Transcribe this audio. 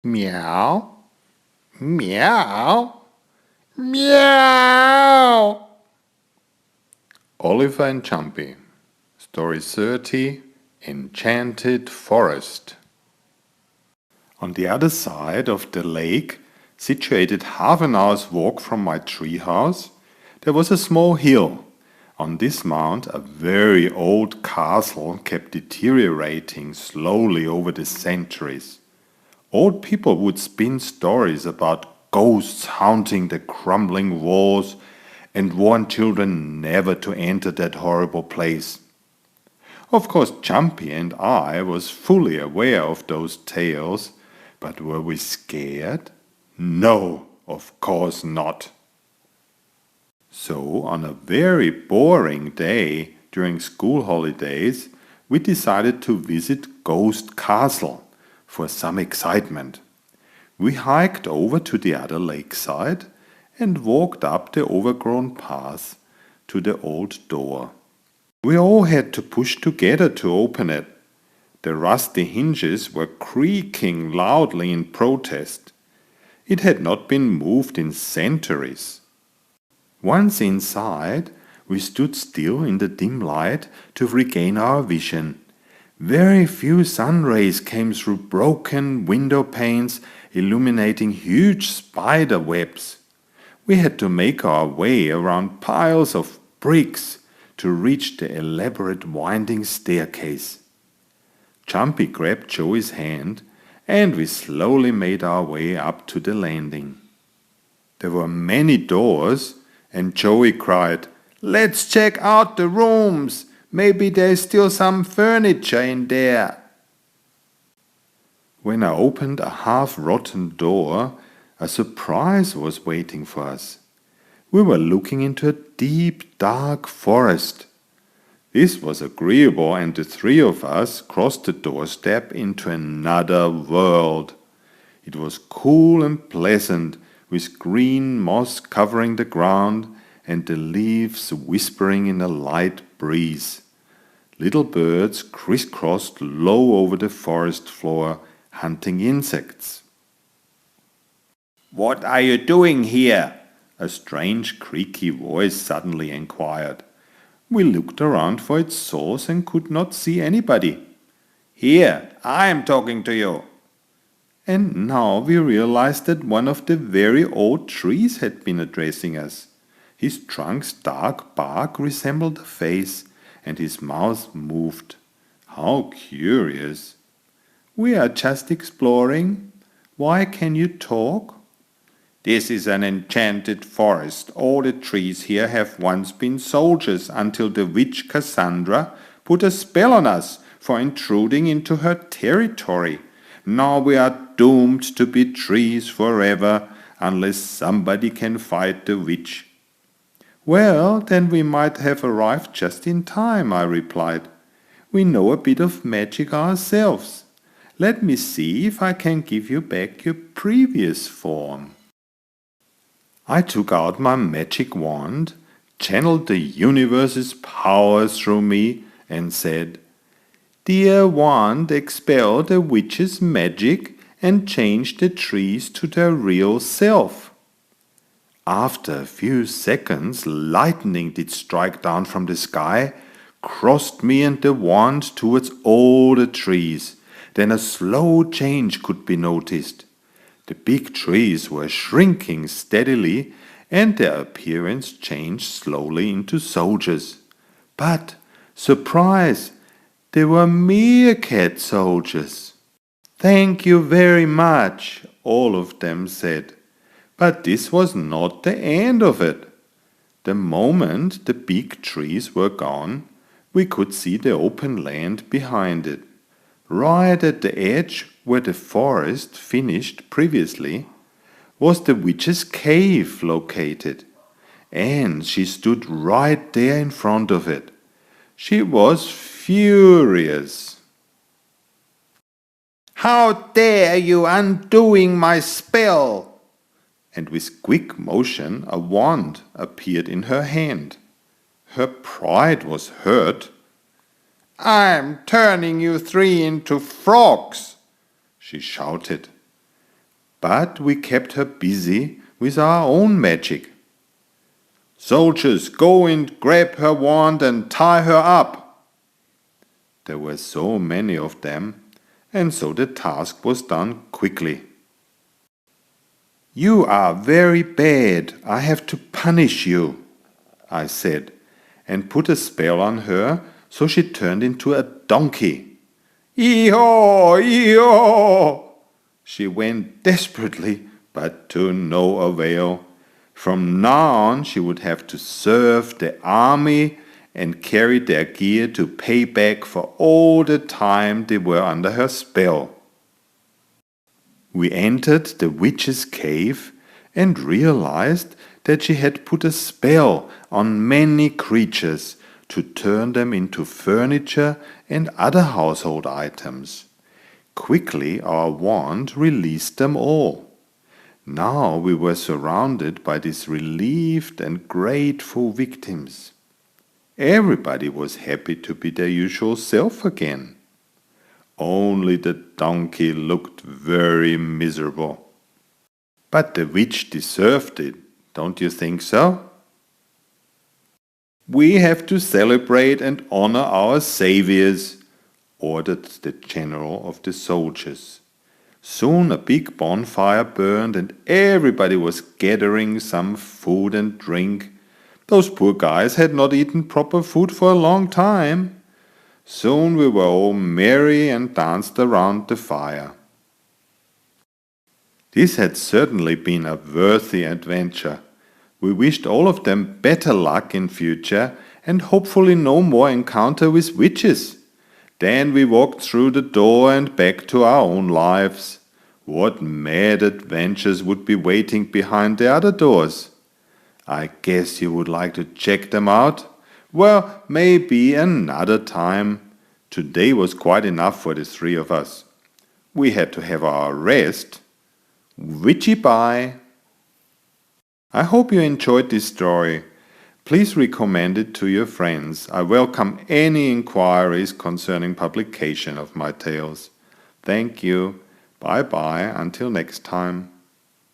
Meow, meow, meow. Oliver and Jumpy. Story 30. Enchanted Forest. On the other side of the lake, situated half an hour's walk from my treehouse, there was a small hill. On this mount, a very old castle kept deteriorating slowly over the centuries. Old people would spin stories about ghosts haunting the crumbling walls and warn children never to enter that horrible place. Of course, Jumpy and I was fully aware of those tales, but were we scared? No, of course not. So, on a very boring day during school holidays, we decided to visit Ghost Castle for some excitement. We hiked over to the other lakeside and walked up the overgrown path to the old door. We all had to push together to open it. The rusty hinges were creaking loudly in protest. It had not been moved in centuries. Once inside, we stood still in the dim light to regain our vision. Very few sun rays came through broken window panes, illuminating huge spider webs. We had to make our way around piles of bricks to reach the elaborate winding staircase. Jumpy grabbed Joey's hand, and we slowly made our way up to the landing. There were many doors, and Joey cried, "Let's check out the rooms! Maybe there's still some furniture in there." When I opened a half-rotten door, a surprise was waiting for us. We were looking into a deep, dark forest. This was agreeable, and the three of us crossed the doorstep into another world. It was cool and pleasant, with green moss covering the ground and the leaves whispering in a light breeze. Little birds crisscrossed low over the forest floor, hunting insects. "What are you doing here?" a strange creaky voice suddenly inquired. We looked around for its source and could not see anybody. "Here, I am talking to you." And now we realized that one of the very old trees had been addressing us. His trunk's dark bark resembled a face, and his mouth moved. How curious! "We are just exploring. Why can you talk?" "This is an enchanted forest. All the trees here have once been soldiers until the witch Cassandra put a spell on us for intruding into her territory. Now we are doomed to be trees forever unless somebody can fight the witch." "Well, then we might have arrived just in time," I replied. "We know a bit of magic ourselves. Let me see if I can give you back your previous form." I took out my magic wand, channeled the universe's power through me, and said, "Dear wand, expel the witch's magic and change the trees to their real self." After a few seconds, lightning did strike down from the sky, crossed me and the wand towards all the trees. Then a slow change could be noticed. The big trees were shrinking steadily, and their appearance changed slowly into soldiers. But, surprise! They were meerkat soldiers. "Thank you very much," all of them said. But this was not the end of it. The moment the big trees were gone, we could see the open land behind it. Right at the edge where the forest finished previously was the witch's cave located, and she stood right there in front of it. She was furious. "How dare you undoing my spell?" And with quick motion a wand appeared in her hand. Her pride was hurt. "I'm turning you three into frogs," she shouted. but we kept her busy with our own magic. "Soldiers, go and grab her wand and tie her up." There were so many of them, and so the task was done quickly. "You are very bad. I have to punish you," I said, and put a spell on her so she turned into a donkey. "Ee-haw, ee-haw!" She went desperately, but to no avail. From now on she would have to serve the army and carry their gear to pay back for all the time they were under her spell. We entered the witch's cave and realized that she had put a spell on many creatures to turn them into furniture and other household items. Quickly our wand released them all. Now we were surrounded by these relieved and grateful victims. Everybody was happy to be their usual self again. Only the donkey looked very miserable. But the witch deserved it, don't you think so? "We have to celebrate and honor our saviors," ordered the general of the soldiers. Soon a big bonfire burned and everybody was gathering some food and drink. Those poor guys had not eaten proper food for a long time. Soon we were all merry and danced around the fire. This had certainly been a worthy adventure. We wished all of them better luck in future and hopefully no more encounter with witches. Then we walked through the door and back to our own lives. What mad adventures would be waiting behind the other doors? I guess you would like to check them out? Well, maybe another time. Today was quite enough for the three of us. We had to have our rest. Witchy bye! I hope you enjoyed this story. Please recommend it to your friends. I welcome any inquiries concerning publication of my tales. Thank you. Bye bye until next time.